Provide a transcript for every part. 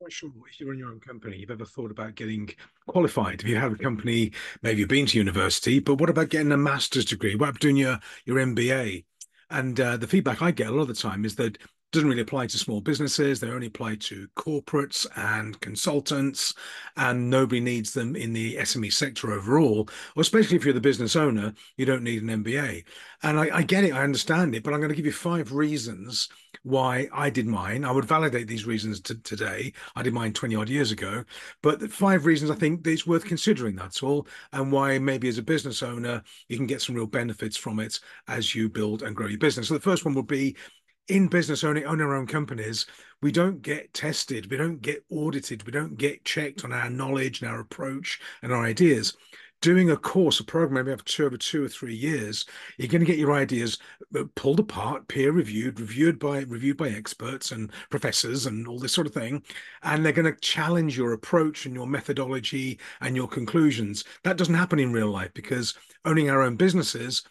Quite sure if you run your own company, you've ever thought about getting qualified. If you have a company, maybe you've been to university, but what about getting a master's degree? What about doing your MBA? And the feedback I get a lot of the time is that it doesn't really apply to small businesses. They only apply to corporates and consultants, and nobody needs them in the SME sector overall. Or especially if you're the business owner, you don't need an MBA. And I get it, I understand it, but I'm going to give you 5 reasons why I did mine. I would validate these reasons today. I did mine 20 odd years ago, but 5 reasons I think that it's worth considering, that's all, and why maybe as a business owner, you can get some real benefits from it as you build and grow your business. So the first one would be in business owning our own companies, we don't get tested, we don't get audited, we don't get checked on our knowledge and our approach and our ideas. Doing a course, a program, maybe after over 2 or 3 years, you're going to get your ideas pulled apart, peer reviewed, reviewed by experts and professors and all this sort of thing, and they're going to challenge your approach and your methodology and your conclusions. That doesn't happen in real life because owning our own businesses,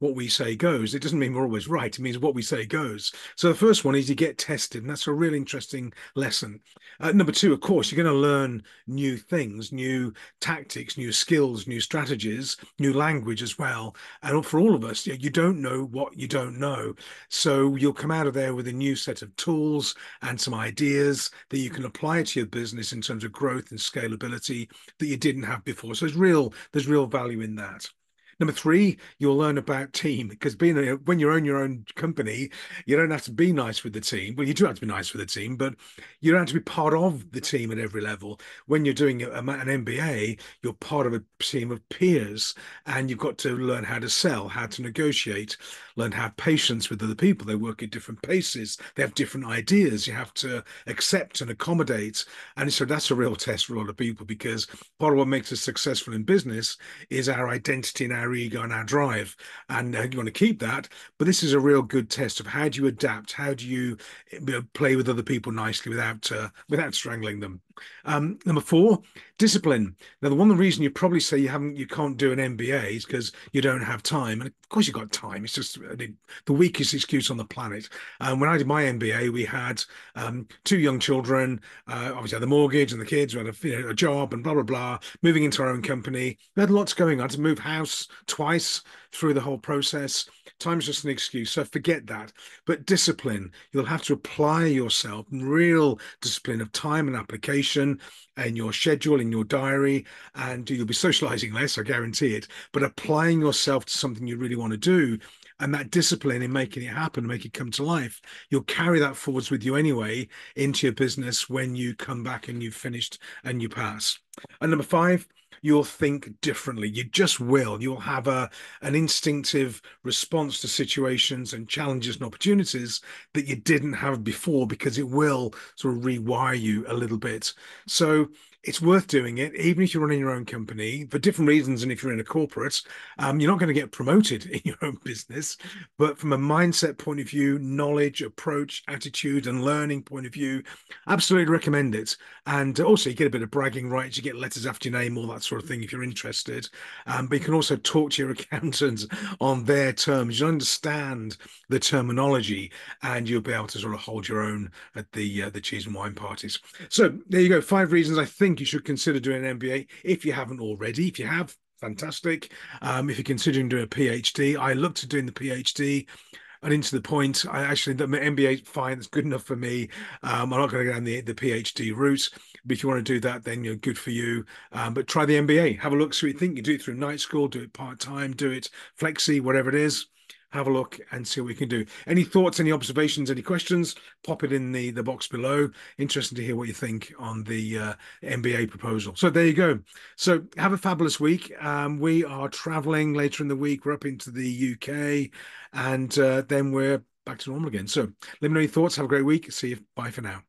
what we say goes. It doesn't mean we're always right. It means what we say goes. So the first one is you get tested, and that's a really interesting lesson. Number two, of course, you're going to learn new things, new tactics, new skills, new strategies, new language as well. And for all of us, you don't know what you don't know. So you'll come out of there with a new set of tools and some ideas that you can apply to your business in terms of growth and scalability that you didn't have before. So there's real value in that. Number three, you'll learn about team because when you own your own company, you don't have to be nice with the team. Well, you do have to be nice with the team, but you don't have to be part of the team at every level. When you're doing an MBA, you're part of a team of peers, and you've got to learn how to sell, how to negotiate, learn how to have patience with other people. They work at different paces. They have different ideas. You have to accept and accommodate. And so that's a real test for a lot of people because part of what makes us successful in business is our identity and our ego and our drive, and you want to keep that. But this is a real good test of how do you adapt, how do you play with other people nicely without strangling them. Number four, discipline. Now, the reason you probably say you can't do an MBA is because you don't have time, and of course you've got time. It's just the weakest excuse on the planet. When I did my MBA, we had 2 young children. Obviously, had the mortgage and the kids. We had a job and blah blah blah. Moving into our own company, we had lots going on. I had to move house twice through the whole process. Time's just an excuse, so forget that. But discipline, you'll have to apply yourself, real discipline of time and application and your schedule in your diary, and you'll be socializing less, I guarantee it, but applying yourself to something you really want to do. And that discipline in making it happen, make it come to life, you'll carry that forwards with you anyway into your business when you come back and you've finished and you pass. And number five, you'll think differently. You just will. You'll have an instinctive response to situations and challenges and opportunities that you didn't have before because it will sort of rewire you a little bit. So it's worth doing it, even if you're running your own company for different reasons. And if you're in a corporate, you're not going to get promoted in your own business. But from a mindset point of view, knowledge, approach, attitude, and learning point of view, absolutely recommend it. And also, you get a bit of bragging rights, you get letters after your name, all that sort of thing if you're interested. But you can also talk to your accountant on their terms. You understand the terminology, and you'll be able to sort of hold your own at the cheese and wine parties. So there you go. 5 reasons I think you should consider doing an MBA if you haven't already. If you have, fantastic. If you're considering doing a PhD, I looked at doing the PhD. And into the point, I actually, the MBA is fine. It's good enough for me. I'm not going to go down the PhD route. But if you want to do that, then you're good for you. But try the MBA. Have a look, see what you think. You do it through night school, do it part-time, do it flexi, whatever it is. Have a look and see what we can do. Any thoughts, any observations, any questions, pop it in the box below. Interesting to hear what you think on the MBA proposal. So there you go. So have a fabulous week. We are traveling later in the week. We're up into the UK, and then we're back to normal again. So let me know your thoughts. Have a great week. See you. Bye for now.